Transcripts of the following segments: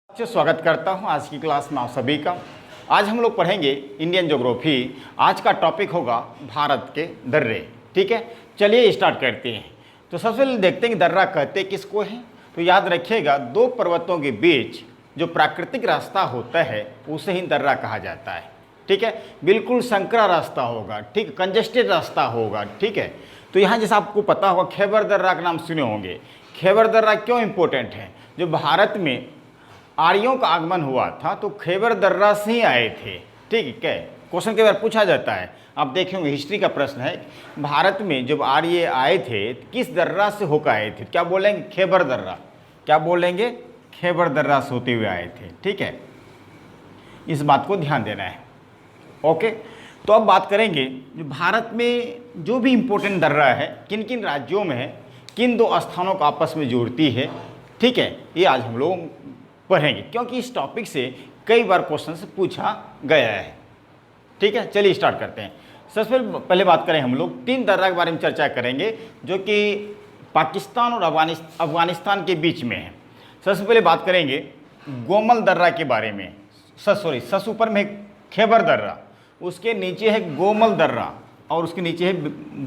से स्वागत करता हूं आज की क्लास में आप सभी का। आज हम लोग पढ़ेंगे इंडियन ज्योग्राफी। आज का टॉपिक होगा भारत के दर्रे। ठीक है, चलिए स्टार्ट करते हैं। तो सबसे पहले देखते हैं कि दर्रा कहते किसको हैं। तो याद रखिएगा, दो पर्वतों के बीच जो प्राकृतिक रास्ता होता है उसे ही दर्रा कहा जाता है। ठीक है, बिल्कुल संकरा रास्ता होगा, ठीक, कंजेस्टेड रास्ता होगा। ठीक है, तो यहाँ जैसे आपको पता होगा खैबर दर्रा का नाम सुने होंगे। खैबर दर्रा क्यों इंपॉर्टेंट है? जो भारत में आर्यों का आगमन हुआ था तो खैबर दर्रा से ही आए थे। ठीक है, क्वेश्चन कई बार पूछा जाता है, आप देखेंगे हिस्ट्री का प्रश्न है, भारत में जब आर्य आए थे किस दर्रा से होकर आए थे? क्या बोलेंगे? खैबर दर्रा। क्या बोलेंगे? खैबर दर्रा से होते हुए आए थे। ठीक है, इस बात को ध्यान देना है। ओके, तो अब बात करेंगे जो भारत में जो भी इम्पोर्टेंट दर्रा है किन किन राज्यों में है, किन दो स्थानों को आपस में जोड़ती है। ठीक है, ये आज हम लोग पढ़ेंगे क्योंकि इस टॉपिक से कई बार क्वेश्चन से पूछा गया है। ठीक है, चलिए स्टार्ट करते हैं। सबसे पहले बात करें, हम लोग तीन दर्रा के बारे में चर्चा करेंगे जो कि पाकिस्तान और अफगानिस्तान के बीच में है। सबसे पहले बात करेंगे गोमल दर्रा के बारे में। सबसे ऊपर में है खैबर दर्रा, उसके नीचे है गोमल दर्रा और उसके नीचे है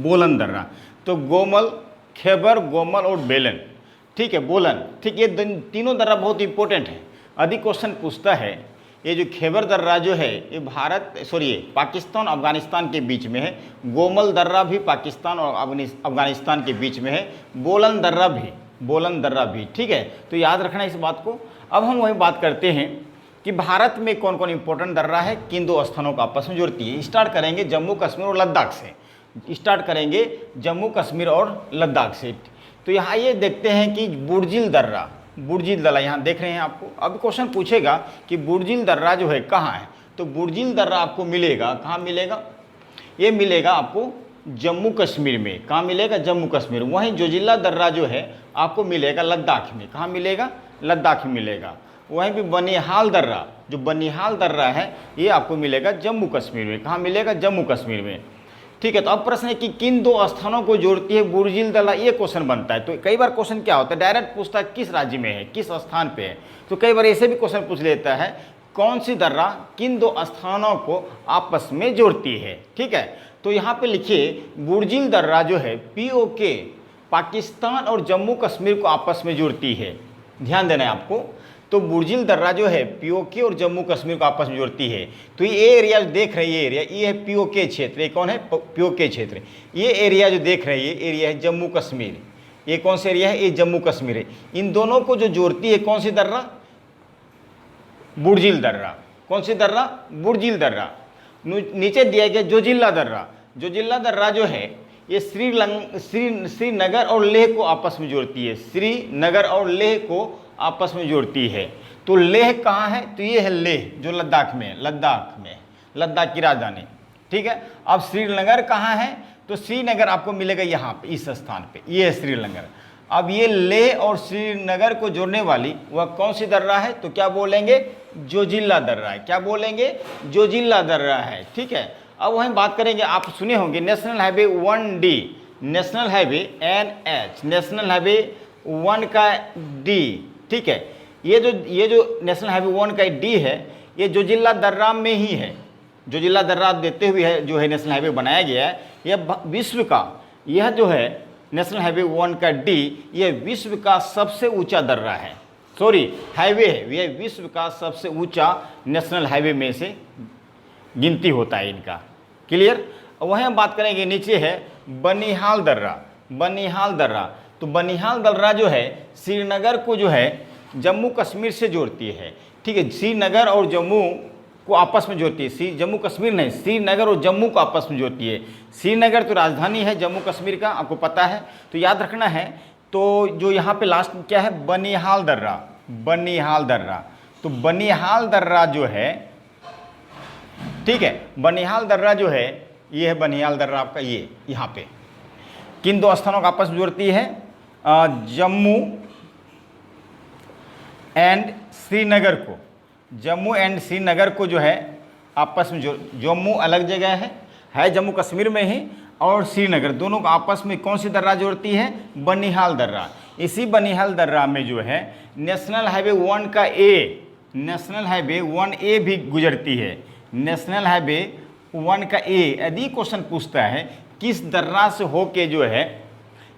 बोलन दर्रा। तो गोमल, खैबर, गोमल और बेलन। ठीक है, बोलन। ठीक, ये तीनों दर्रा बहुत इंपॉर्टेंट है। अधिक क्वेश्चन पूछता है। ये जो खैबर दर्रा जो है ये पाकिस्तान और अफगानिस्तान के बीच में है। गोमल दर्रा भी पाकिस्तान और अफगानिस्तान के बीच में है। बोलन दर्रा भी। ठीक है, तो याद रखना इस बात को। अब हम वही बात करते हैं कि भारत में कौन कौन इंपॉर्टेंट दर्रा है, किन दो स्थानों को आपस में जोड़ती है। स्टार्ट करेंगे जम्मू कश्मीर और लद्दाख से। तो यहाँ ये देखते हैं कि बुर्जिल दर्रा यहाँ देख रहे हैं आपको। अब क्वेश्चन पूछेगा कि बुर्जिल दर्रा जो है कहाँ है। तो बुर्जिल दर्रा आपको मिलेगा, कहाँ मिलेगा? ये मिलेगा आपको जम्मू कश्मीर में। कहाँ मिलेगा? जम्मू कश्मीर। वहीं जोजिला दर्रा जो है आपको मिलेगा लद्दाख में। कहाँ मिलेगा? लद्दाख में मिलेगा। वहीं भी बनिहाल दर्रा है ये आपको मिलेगा जम्मू कश्मीर में। कहाँ मिलेगा? जम्मू कश्मीर में। ठीक है, तो अब प्रश्न है कि किन दो स्थानों को जोड़ती है बुर्जिल दर्रा, ये क्वेश्चन बनता है। तो कई बार क्वेश्चन क्या होता है, डायरेक्ट पूछता है किस राज्य में है, किस स्थान पे है। तो कई बार ऐसे भी क्वेश्चन पूछ लेता है कौन सी दर्रा किन दो स्थानों को आपस में जोड़ती है। ठीक है, तो यहाँ पे लिखिए बुर्जिल दर्रा जो है POK पाकिस्तान और जम्मू कश्मीर को आपस में जोड़ती है। ध्यान देना है आपको। तो बुर्जिल दर्रा जो है POK और जम्मू कश्मीर को आपस में जोड़ती है। तो ये एरिया जो देख रहे हैं, ये एरिया ये है POK क्षेत्र। ये कौन है? POK क्षेत्र। ये एरिया जो देख रहे हैं ये एरिया है जम्मू कश्मीर। ये कौन सा एरिया है? ये जम्मू कश्मीर है। इन दोनों को जो जोड़ती है कौन सी दर्रा? बुर्जिल दर्रा। कौन सी दर्रा? बुर्जिल दर्रा। नीचे दिया गया जोजिला दर्रा जो है ये श्रीनगर और लेह को आपस में जोड़ती है। श्रीनगर और लेह को आपस में जोड़ती है। तो लेह कहाँ है? तो ये है लेह जो लद्दाख में है। लद्दाख की राजधानी। ठीक है, अब श्रीनगर कहाँ है? तो श्रीनगर आपको मिलेगा यहाँ पे, इस स्थान पे। ये है श्रीनगर। अब ये लेह और श्रीनगर को जोड़ने वाली वह कौन सी दर्रा है? तो क्या बोलेंगे? जोजिला दर्रा है। क्या बोलेंगे? जोजिला दर्रा है। ठीक है, अब वहीं बात करेंगे, आप सुने होंगे national highway 1D, national highway NH, national highway 1 का D। ठीक है, ये जो नेशनल हाईवे 1 का D है ये जोजिला दर्रा में ही है। जोजिला दर्रा देते हुए है जो है नेशनल हाईवे बनाया गया है। यह विश्व का, यह जो है नेशनल हाईवे 1 का D यह विश्व का सबसे ऊंचा दर्रा है, हाईवे है। यह विश्व का सबसे ऊंचा नेशनल हाईवे में से गिनती होता है इनका। क्लियर? वहीं हम बात करेंगे, नीचे है बनिहाल दर्रा। तो बनिहाल दर्रा जो है श्रीनगर को जो है जम्मू कश्मीर से जोड़ती है। ठीक है, श्रीनगर और जम्मू को आपस में जोड़ती है। जम्मू कश्मीर नहीं, श्रीनगर और जम्मू को आपस में जोड़ती है। श्रीनगर तो राजधानी है जम्मू कश्मीर का, आपको पता है, तो याद रखना है। तो जो यहाँ पे लास्ट में क्या है? बनिहाल दर्रा। तो बनिहाल दर्रा जो है, ठीक है, बनिहाल दर्रा जो है ये है बनिहाल दर्रा आपका। ये यहाँ पे किन दो स्थानों को आपस में जोड़ती है? जम्मू एंड श्रीनगर को जो है आपस में जम्मू अलग जगह है जम्मू कश्मीर में ही, और श्रीनगर दोनों को आपस में कौन सी दर्रा जोड़ती है? बनिहाल दर्रा। इसी बनिहाल दर्रा में जो है नेशनल हाईवे 1 का नेशनल हाईवे 1A भी गुजरती है। नेशनल हाईवे 1 का ए यदि क्वेश्चन पूछता है किस दर्रा से होके जो है,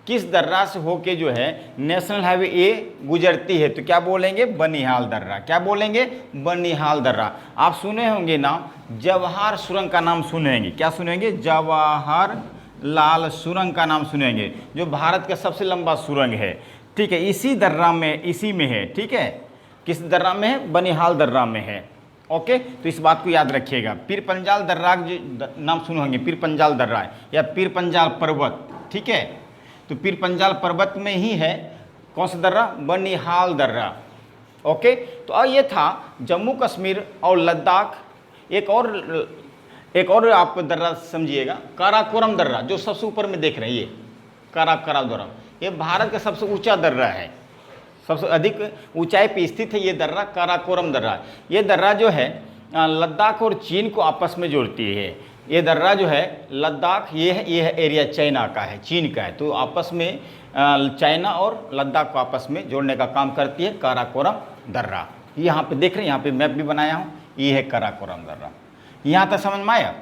किस दर्रा से होके जो है नेशनल हाईवे ए गुजरती है, तो क्या बोलेंगे? बनिहाल दर्रा। क्या बोलेंगे? बनिहाल दर्रा। आप सुने होंगे नाम जवाहर सुरंग का नाम सुनेंगे। क्या सुनेंगे? जवाहर लाल सुरंग का नाम सुनेंगे, जो भारत का सबसे लंबा सुरंग है। ठीक है, इसी दर्रा में, इसी में है। ठीक है, किस दर्रा में है? बनिहाल दर्रा में है। ओके, तो इस बात को याद रखिएगा। पीर पंजाल दर्रा नाम सुने होंगे, पीर पंजाल दर्रा या पीर पंजाल पर्वत। ठीक है, तो पीर पंजाल पर्वत में ही है कौन सा दर्रा? बनिहाल दर्रा। ओके, तो अब ये था जम्मू कश्मीर और लद्दाख। एक और आप दर्रा समझिएगा, काराकोरम दर्रा, जो सबसे ऊपर में देख रहे हैं, ये काराकोरम दर्रा, ये भारत का सबसे ऊंचा दर्रा है, सबसे अधिक ऊंचाई पे स्थित है ये दर्रा, काराकोरम दर्रा। ये दर्रा जो है लद्दाख और चीन को आपस में जोड़ती है। ये दर्रा जो है लद्दाख, ये है एरिया चाइना का है, चीन का है, तो आपस में चाइना और लद्दाख को आपस में जोड़ने का काम करती है काराकोरम दर्रा। यहाँ पे देख रहे हैं, यहाँ पे मैप भी बनाया हूँ, ये है काराकोरम दर्रा। यहाँ तक समझ में आया?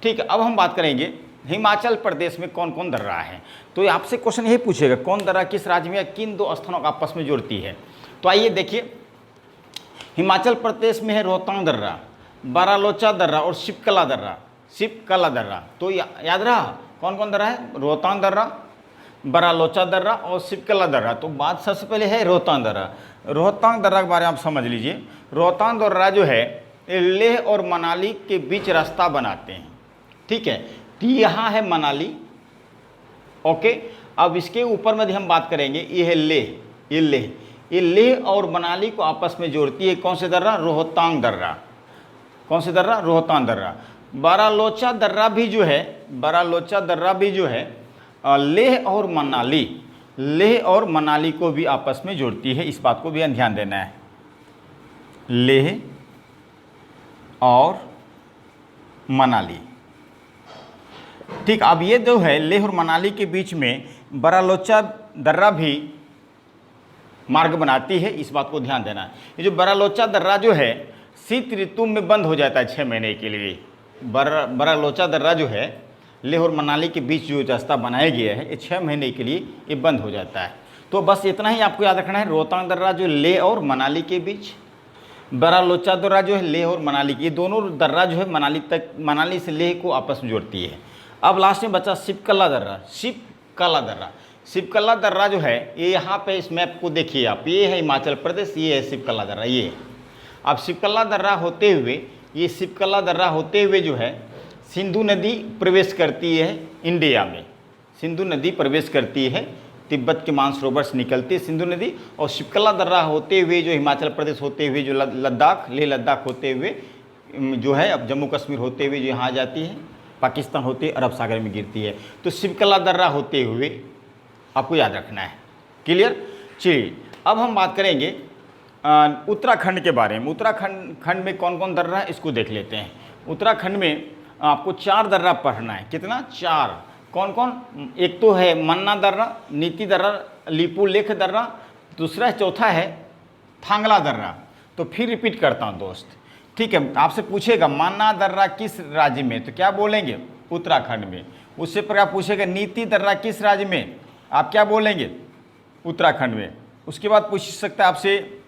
ठीक है, अब हम बात करेंगे हिमाचल प्रदेश में कौन कौन दर्रा है। तो आपसे क्वेश्चन यही पूछेगा कौन दर्रा किस राज्य में या किन दो स्थानों को आपस में जोड़ती है। तो आइए देखिए, हिमाचल प्रदेश में है रोहतांग दर्रा, बारालोचा दर्रा और शिपकला दर्रा। शिपकला दर्रा, तो याद रहा कौन कौन दर्रा है? रोहतांग दर्रा, बारालोचा दर्रा और शिपकला दर्रा। तो बात सबसे पहले है रोहतांग दर्रा। रोहतांग दर्रा के बारे में आप समझ लीजिए। रोहतांग दर्रा जो है लेह और मनाली के बीच रास्ता बनाते हैं। ठीक है, तो यहाँ है मनाली। ओके, अब इसके ऊपर में हम बात करेंगे, ये है लेह। ये लेह और मनाली को आपस में जोड़ती है कौन से दर्रा? रोहतांग दर्रा। कौन से दर्रा? रोहतांग दर्रा। बारालोचा दर्रा भी जो है, बारालोचा दर्रा भी जो है लेह और मनाली को भी आपस में जोड़ती है। इस बात को भी ध्यान देना है, लेह और मनाली। ठीक, अब ये जो है लेह और मनाली के बीच में बारालोचा दर्रा भी मार्ग बनाती है, इस बात को ध्यान देना है। ये जो बारालोचा दर्रा जो है शीत ऋतु में बंद हो जाता है 6 महीने के लिए। बारालोचा दर्रा जो है लेह और मनाली के बीच जो रास्ता बनाया गया है, ये 6 महीने के लिए ये बंद हो जाता है। तो बस इतना ही आपको याद रखना है। रोहतांग दर्रा जो लेह और मनाली के बीच, बारालोचा दर्रा जो है लेह और मनाली की, ये दोनों दर्रा जो है मनाली से लेह को आपस में जोड़ती है। अब लास्ट में बचा शिपकला दर्रा। शिपकला दर्रा जो है ये यहाँ पे इस मैप को देखिए आप, ये है हिमाचल प्रदेश, ये है शिपकला दर्रा। ये अब शिपकला दर्रा होते हुए, ये शिपकला दर्रा होते हुए जो है सिंधु नदी प्रवेश करती है इंडिया में। सिंधु नदी प्रवेश करती है, तिब्बत के मानसरोवर से निकलती है सिंधु नदी, और शिपकला दर्रा होते हुए जो हिमाचल प्रदेश होते हुए जो लद्दाख, लेह लद्दाख होते हुए जो है अब जम्मू कश्मीर होते हुए जो यहाँ जाती है, पाकिस्तान होते अरब सागर में गिरती है। तो शिपकला दर्रा होते हुए आपको याद रखना है। क्लियर? चलिए, अब हम बात करेंगे उत्तराखंड के बारे में। उत्तराखंड में कौन कौन दर्रा है इसको देख लेते हैं। उत्तराखंड में आपको 4 दर्रा पढ़ना है। कितना? 4। कौन कौन? एक तो है मन्ना दर्रा, नीति दर्रा, लिपुलेख दर्रा, दूसरा चौथा है थांगला दर्रा। तो फिर रिपीट करता हूँ दोस्त, ठीक है? आपसे पूछेगा मन्ना दर्रा किस राज्य में, तो क्या बोलेंगे? उत्तराखंड में। उससे पर आप पूछेगा नीति दर्रा किस राज्य में, आप क्या बोलेंगे? उत्तराखंड में। उसके बाद पूछ सकता है आपसे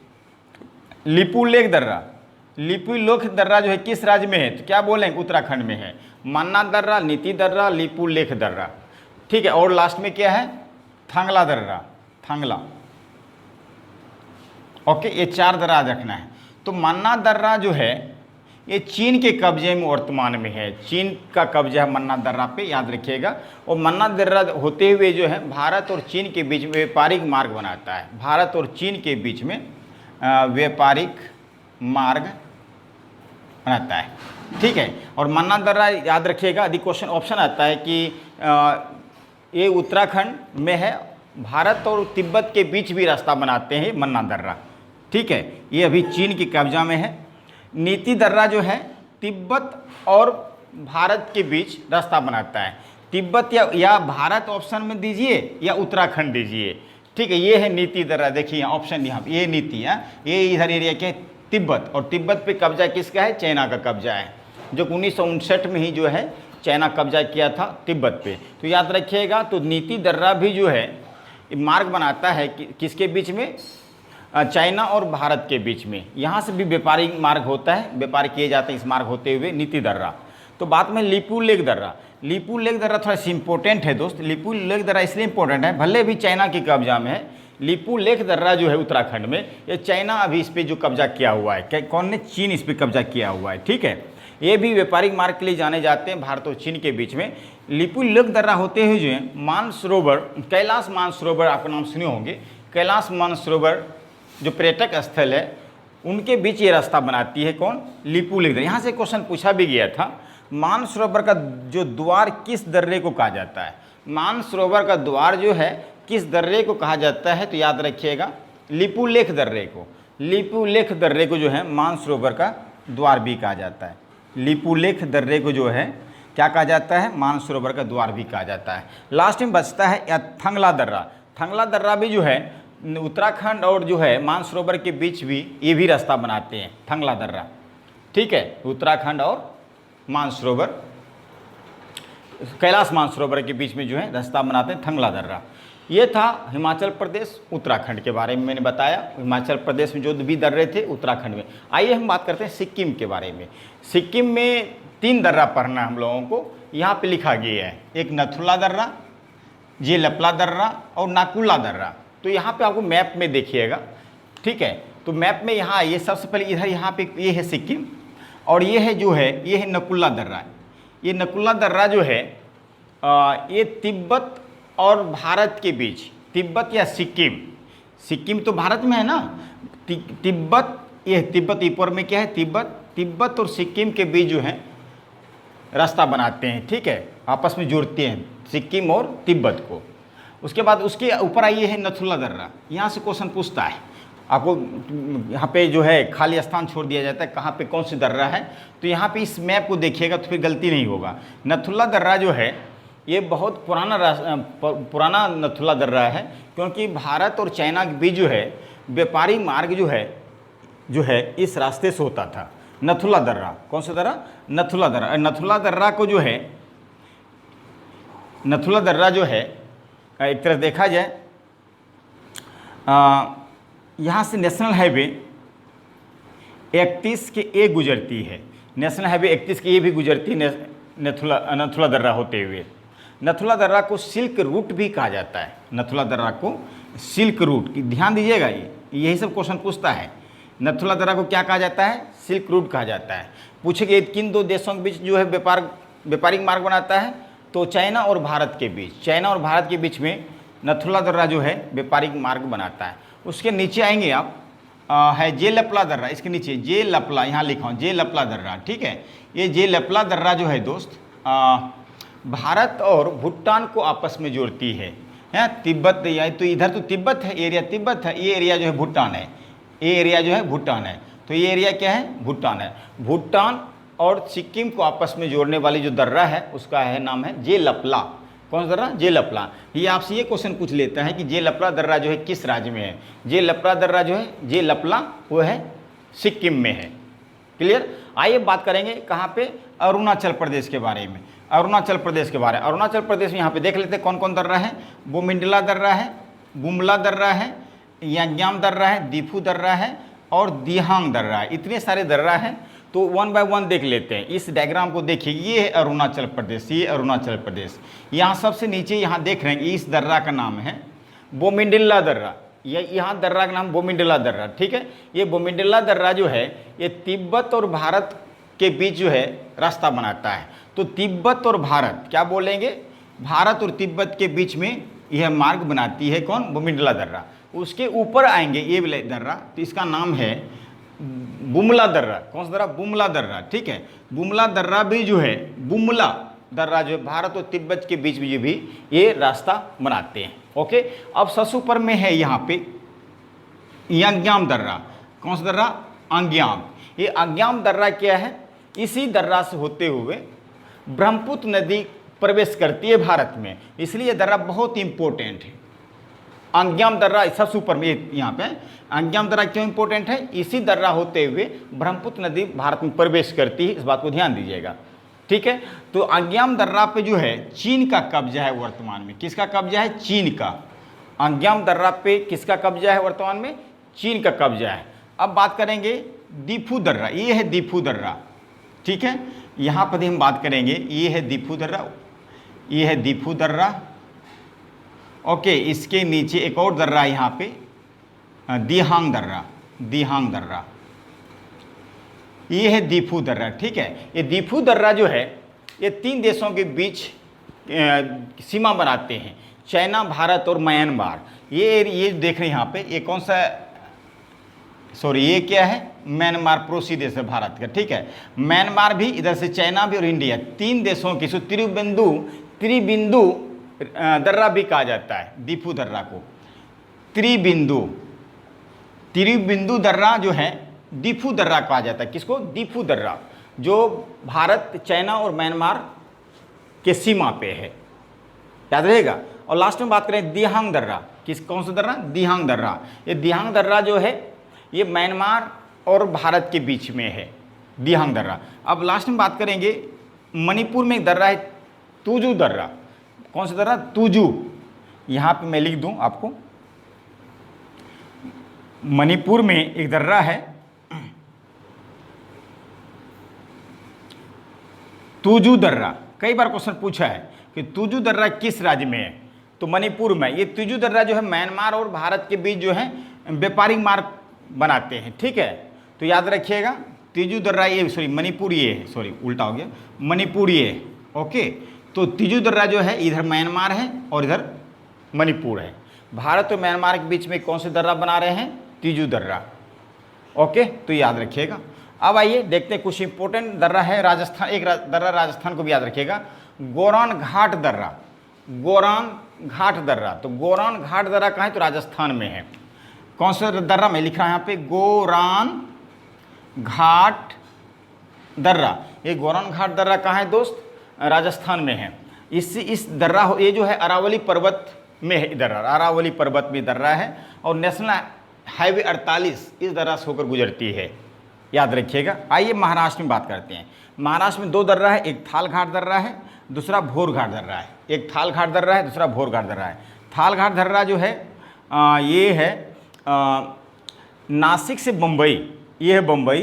लिपुलेख दर्रा जो है किस राज्य में है, तो क्या बोलेंगे? उत्तराखंड में है। मन्ना दर्रा, नीति दर्रा, लिपुलेख दर्रा, ठीक है? और लास्ट में क्या है? थांगला दर्रा, थांगला। ओके, ये 4 दर्रा याद रखना है। तो मन्ना दर्रा जो है ये चीन के कब्जे में वर्तमान में है। चीन का कब्जा है मन्ना दर्रा पे, याद रखिएगा। और मन्ना दर्रा होते हुए जो है भारत और चीन के बीच में व्यापारिक मार्ग बनाता है। भारत और चीन के बीच में व्यापारिक मार्ग बनाता है, ठीक है? और मन्ना दर्रा याद रखिएगा, यदि क्वेश्चन ऑप्शन आता है कि ये उत्तराखंड में है, भारत और तिब्बत के बीच भी रास्ता बनाते हैं मन्ना दर्रा, ठीक है? ये अभी चीन के कब्जा में है। नीति दर्रा जो है तिब्बत और भारत के बीच रास्ता बनाता है। तिब्बत या भारत ऑप्शन में दीजिए या उत्तराखंड दीजिए, ठीक है? ये है नीति दर्रा। देखिए ऑप्शन यहाँ, ये नीति है, ये इधर एरिया के तिब्बत, और तिब्बत पे कब्जा किसका है? चाइना का कब्जा है, जो 1959 में ही जो है चाइना कब्जा किया था तिब्बत पे। तो याद रखिएगा, तो नीति दर्रा भी जो है मार्ग बनाता है किसके बीच में? चाइना और भारत के बीच में। यहाँ से भी व्यापारिक मार्ग होता है, व्यापार किए जाते हैं इस मार्ग होते हुए नीति दर्रा। तो बात में लीपू लेक दर्रा, लीपू लेक दर्रा थोड़ा सी इंपॉर्टेंट है दोस्त। लीपू लेक दर्रा इसलिए इंपॉर्टेंट है, भले भी चाइना की कब्जा में है, लीपू लेक दर्रा जो है उत्तराखंड में, ये चाइना अभी इस पर जो कब्जा किया हुआ है, कौन ने? चीन इस पर कब्जा किया हुआ है, ठीक है। ये भी व्यापारिक मार्ग के लिए जाने जाते हैं भारत और चीन के बीच में। लीपू लेक दर्रा होते हुए जो है मानसरोवर, कैलाश मानसरोवर आपका नाम सुने होंगे, कैलाश मानसरोवर जो पर्यटक स्थल है उनके बीच ये रास्ता बनाती है कौन? लीपू लेक दर्रा। यहाँ से क्वेश्चन पूछा भी गया था, मानसरोवर का जो द्वार किस दर्रे को कहा जाता है? मानसरोवर का द्वार जो है किस दर्रे को कहा जाता है? तो याद रखिएगा लीपू लेक दर्रे को। लीपू लेक दर्रे को जो है मानसरोवर का द्वार भी कहा जाता है। लीपू लेक दर्रे को जो है क्या कहा जाता है? मानसरोवर का द्वार भी कहा जाता है। लास्ट में बचता है थंगला दर्रा। थंगला दर्रा भी जो है उत्तराखंड और जो है मानसरोवर के बीच भी ये भी रास्ता बनाते हैं, थंगला दर्रा, ठीक है। उत्तराखंड और मानसरोवर, कैलाश मानसरोवर के बीच में जो है रास्ता बनाते हैं, थंगला दर्रा। ये था हिमाचल प्रदेश उत्तराखंड के बारे में मैंने बताया। हिमाचल प्रदेश में जो भी दर्रे थे उत्तराखंड में। आइए हम बात करते हैं सिक्किम के बारे में। सिक्किम में 3 दर्रा पढ़ना हम लोगों को, यहाँ पे लिखा गया है, एक नथुला दर्रा, जेलप्ला दर्रा और नाकुला दर्रा। तो यहाँ पे आपको मैप में देखिएगा, ठीक है। तो मैप में यहाँ ये सबसे पहले इधर यहाँ पे ये है सिक्किम, और ये है जो है ये है नकुला दर्रा। ये नकुला दर्रा जो है ये तिब्बत और भारत के बीच, तिब्बत या सिक्किम, सिक्किम तो भारत में है ना, तिब्बत, ये तिब्बत ऊपर में क्या है? तिब्बत और सिक्किम के बीच जो है रास्ता बनाते हैं, ठीक है, आपस में जोड़ते हैं सिक्किम और तिब्बत को। उसके बाद उसके ऊपर आइए है नथुला दर्रा। यहाँ से क्वेश्चन पूछता है आपको, यहाँ पे जो है खाली स्थान छोड़ दिया जाता है कहाँ पे कौन सी दर्रा है। तो यहाँ पे इस मैप को देखिएगा तो फिर गलती नहीं होगा। नथुला दर्रा जो है ये बहुत पुराना नथुला दर्रा है, क्योंकि भारत और चाइना के बीच जो है व्यापारिक मार्ग जो है इस रास्ते से होता था। नथुला दर्रा, कौन सा दर्रा? नथुला दर्रा। नथुला दर्रा को जो है, नथुला दर्रा जो है एक तरह देखा जाए यहाँ से नेशनल हाईवे 31 के ए गुजरती है, नेशनल हाईवे 31 के ए भी गुजरती है नथुला दर्रा होते हुए। नथुला दर्रा को सिल्क रूट भी कहा जाता है। नथुला दर्रा को सिल्क रूट, ध्यान दीजिएगा, यही सब क्वेश्चन पूछता है। नथुला दर्रा को क्या कहा जाता है? सिल्क रूट कहा जाता है। पूछेंगे किन 2 देशों के बीच जो है व्यापारिक मार्ग बनाता है? तो चाइना और भारत के बीच, चाइना और भारत के बीच में नथुला दर्रा जो है व्यापारिक मार्ग बनाता है। उसके नीचे आएंगे आप, है जेलप्ला दर्रा, इसके नीचे जेलप्ला, यहाँ लिखा हूँ जेलप्ला दर्रा, ठीक है। ये जेलप्ला दर्रा जो है दोस्त भारत और भूटान को आपस में जोड़ती है। तिब्बत, या तो इधर तो तिब्बत है, एरिया तिब्बत है, ये एरिया जो है भूटान है, ये एरिया जो है भूटान है। तो ये एरिया क्या है? भूटान है। भूटान और सिक्किम को आपस में जोड़ने वाली जो दर्रा है उसका है नाम है जेलप्ला। कौन सा दर्रा? जेलप्ला। ये आपसे ये क्वेश्चन पूछ लेता है कि जेलप्ला दर्रा जो है किस राज्य में है? जेलप्ला दर्रा जो है जेलप्ला वो है सिक्किम में है। क्लियर? आइए बात करेंगे कहाँ पे? अरुणाचल प्रदेश के बारे में। अरुणाचल प्रदेश के बारे में, अरुणाचल प्रदेश में यहाँ पे देख लेते हैं कौन कौन दर्रा है। बोमिंडला दर्रा है, बुमला दर्रा है, यांग्याम दर्रा है, दीफू दर्रा है और दिहांग दर्रा है। इतने सारे दर्रा हैं, तो 1 बाय 1 देख लेते हैं। इस डायग्राम को देखिए, ये है अरुणाचल प्रदेश, ये अरुणाचल प्रदेश। यहाँ सबसे नीचे यहाँ देख रहे हैं, इस दर्रा का नाम है बोमिंडला दर्रा। यहाँ दर्रा का नाम बोमिंडला दर्रा, ठीक है। ये बोमिंडला दर्रा जो है ये तिब्बत और भारत के बीच जो है रास्ता बनाता है। तो तिब्बत और भारत, क्या बोलेंगे? भारत और तिब्बत के बीच में यह मार्ग बनाती है कौन? बोमिंडला दर्रा। उसके ऊपर आएंगे ये वाले दर्रा, तो इसका नाम है बुमला दर्रा। कौन सा दर्रा? बुमला दर्रा, ठीक है। बुमला दर्रा भी जो है, बुमला दर्रा जो है भारत और तिब्बत के बीच में भी ये रास्ता बनाते हैं। ओके, अब ससुपर में है यहाँ पे यांग्याम दर्रा। कौन सा दर्रा? अंग्याम। ये अंग्याम दर्रा क्या है? इसी दर्रा से होते हुए ब्रह्मपुत्र नदी प्रवेश करती है भारत में, इसलिए दर्रा बहुत इंपॉर्टेंट है। अंग्याम दर्रा सबसे ऊपर में यहाँ पे अंग्याम दर्रा क्यों इंपॉर्टेंट है, इसी दर्रा होते हुए ब्रह्मपुत्र नदी भारत में प्रवेश करती है, इस बात को ध्यान दीजिएगा। ठीक है, तो अंग्याम दर्रा पे जो है चीन का कब्जा है वर्तमान में। किसका कब्जा है, चीन का। अंग्याम दर्रा पे किसका कब्जा है वर्तमान में, चीन का कब्जा है। अब बात करेंगे दीफू दर्रा, ये है दीफू दर्रा। ठीक है, यहाँ पर हम बात करेंगे, ये है दीफू दर्रा, ये है दीफू दर्रा। ओके, इसके नीचे एक और दर्रा है यहाँ पे, दिहांग दर्रा, दिहांग दर्रा, ये है दीफू दर्रा। ठीक है, ये दीफू दर्रा जो है ये 3 देशों के बीच सीमा बनाते हैं, चाइना, भारत और म्यांमार। ये देख रहे हैं यहाँ पे, ये कौन सा, सॉरी ये क्या है, म्यांमार पड़ोसी देश है भारत का। ठीक है, म्यांमार भी, इधर से चाइना भी और इंडिया, 3 देशों की त्रिबिंदु दर्रा भी कहा जाता है दीफू दर्रा को। त्रिबिंदु दर्रा जो है दीफू दर्रा कहा जाता है। किसको, दीफू दर्रा, जो भारत, चाइना और म्यांमार के सीमा पे है, याद रहेगा। और लास्ट में बात करें दिहांग दर्रा, कौन सा दर्रा, दिहांग दर्रा। ये दिहांग दर्रा जो है ये म्यांमार और भारत के बीच में है, दिहांग दर्रा। अब लास्ट में बात करेंगे मणिपुर में एक दर्रा है तुजू दर्रा। कौन सा दर्रा, तुजू। यहाँ पे मैं लिख दूं आपको, मणिपुर में एक दर्रा है तुजू दर्रा। कई बार क्वेश्चन पूछा है कि तुजू दर्रा किस राज्य में है, तो मणिपुर में। ये तुजू दर्रा जो है म्यांमार और भारत के बीच जो है व्यापारिक मार्ग बनाते हैं। ठीक है, तो याद रखिएगा तुजू दर्रा, ये सॉरी मणिपुर, ये है, सॉरी उल्टा हो गया, मणिपुर ये। ओके, तो तुजू दर्रा जो है इधर म्यांमार है और इधर मणिपुर है। भारत और म्यांमार के बीच में कौन से दर्रा बना रहे हैं, तुजू दर्रा। ओके, तो याद रखिएगा। अब आइए देखते हैं कुछ इंपॉर्टेंट दर्रा है राजस्थान, एक दर्रा राजस्थान को भी याद रखिएगा, गोरान घाट दर्रा। गोरान घाट दर्रा, तो गोरान घाट दर्रा कहाँ है, तो राजस्थान में है। कौन सा दर्रा, मैं लिख रहा हूँ यहाँ पे, गोरान घाट दर्रा। ये गोरान घाट दर्रा कहाँ है दोस्त, राजस्थान में है। इस दर्रा, ये जो है अरावली पर्वत में है, दर्रा अरावली पर्वत में दर्रा है, और नेशनल हाईवे 48 इस दर्रा से होकर गुजरती है, याद रखिएगा। आइए महाराष्ट्र में बात करते हैं। महाराष्ट्र में 2 दर्रा है, एक थाल घाट दर्रा है, दूसरा भोर घाट दर्रा है। एक थाल घाट दर्रा है, दूसरा भोर घाट दर्रा है। थाल घाट दर्रा जो है ये है नासिक से बम्बई, ये है बम्बई।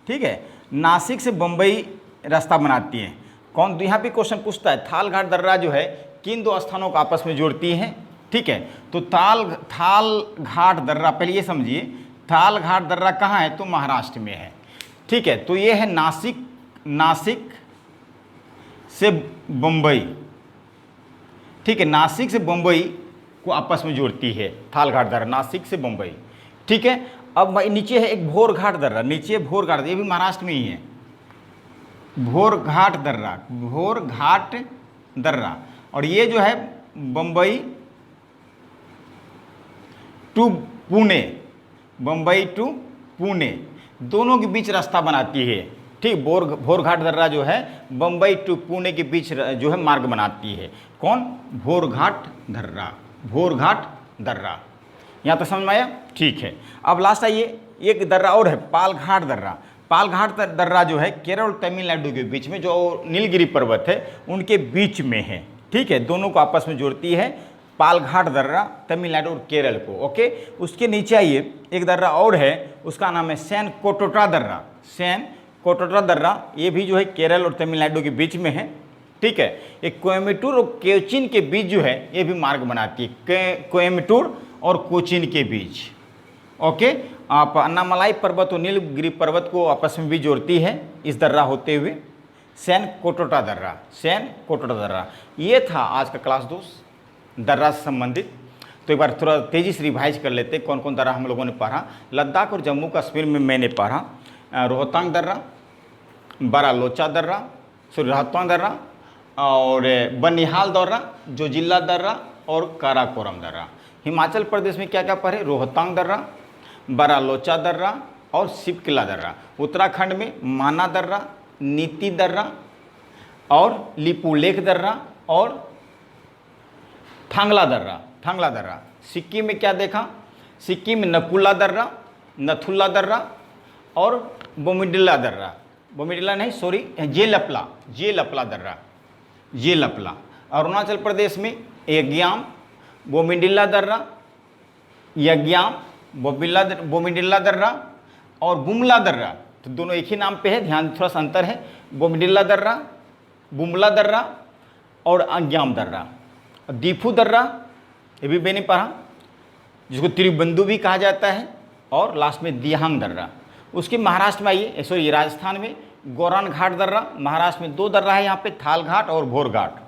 ठीक है, नासिक से बम्बई रास्ता बनाती है। कौन, तो यहाँ पे क्वेश्चन पूछता है थाल घाट दर्रा जो है किन 2 स्थानों को आपस में जोड़ती है। ठीक है, तो थाल घाट दर्रा, पहले ये समझिए, थाल घाट दर्रा कहाँ है, तो महाराष्ट्र में है। ठीक है, तो ये है नासिक से बम्बई। ठीक है, नासिक से बम्बई को आपस में जोड़ती है थाल घाट दर्रा, नासिक से बम्बई। ठीक है, अब नीचे है एक भोर घाट दर्रा, नीचे भोर घाट, ये भी महाराष्ट्र में ही है, भोर घाट दर्रा, भोर घाट दर्रा। और ये जो है बम्बई टू पुणे, बम्बई टू पुणे दोनों के बीच रास्ता बनाती है। ठीक, भोर घाट दर्रा जो है बम्बई टू पुणे के बीच जो है मार्ग बनाती है। कौन, भोर घाट दर्रा, भोर घाट दर्रा। यहाँ तक समझ में आया। ठीक है, अब लास्ट आइए, एक दर्रा और है पालघाट दर्रा। पालघाट दर्रा जो है केरल और तमिलनाडु के बीच में, जो नीलगिरी पर्वत है उनके बीच में है। ठीक है, दोनों को आपस में जोड़ती है पालघाट दर्रा, तमिलनाडु और केरल को। ओके, उसके नीचे आइए, एक दर्रा और है, उसका नाम है सैन कोटोटा दर्रा। सैन कोटोटा दर्रा, ये भी जो है केरल और तमिलनाडु के बीच में है। ठीक है, ये कोयम्बटूर और कोचीन के बीच जो है ये भी मार्ग बनाती है, कोयम्बटूर और कोचीन के बीच। ओके, आप अन्नामलाई पर्वत और नीलगिरी पर्वत को आपस में भी जोड़ती है इस दर्रा होते हुए, सैन कोटोटा दर्रा, सैन कोटोटा दर्रा। ये था आज का क्लास दोस्त दर्रा से संबंधित। तो एक बार थोड़ा तेज़ी से रिवाइज कर लेते कौन कौन दर्रा हम लोगों ने पढ़ा। लद्दाख और जम्मू कश्मीर में मैंने पढ़ा रोहतांग दर्रा, बारालोचा दर्रा, रोहतांग दर्रा, और बनिहाल दर्रा, जोजिला दर्रा और काराकोरम दर्रा। हिमाचल प्रदेश में क्या क्या पढ़े, रोहतांग दर्रा, बारालोचा दर्रा और शिवकिला दर्रा। उत्तराखंड में माना दर्रा, नीति दर्रा और लिपुलेख दर्रा और थांगला दर्रा, थांगला दर्रा। सिक्किम में क्या देखा, सिक्किम में नकुला दर्रा, नथुला दर्रा और बोमिडिला दर्रा, बोमिडिला नहीं सॉरी जेलपला दर्रा, जेलपला। अरुणाचल प्रदेश में यग्याम, बोमिडिला दर्रा, यग्याम, बोमिडिला दर्रा और बुमला दर्रा, तो दोनों एक ही नाम पे है, ध्यान थोड़ा सा अंतर है, बोमिडिला दर्रा, बुमला दर्रा और अंग्याम दर्रा। और दीफू दर्रा ये भी मैंने पढ़ा, जिसको त्रिबंधु भी कहा जाता है, और लास्ट में दियांग दर्रा। उसके महाराष्ट्र में आइए, सॉरी राजस्थान में गोरान घाट दर्रा, महाराष्ट्र में 2 दर्रा है यहाँ पे, थाल घाट और भोर घाट।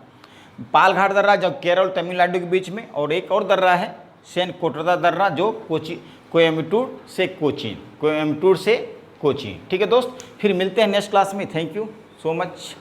पाल घाट दर्रा जो केरल तमिलनाडु के बीच में, और एक और दर्रा है सेन कोटरदा दर्रा जो कोयम्बटूर से कोचीन। ठीक है दोस्त, फिर मिलते हैं नेक्स्ट क्लास में। Thank you so much.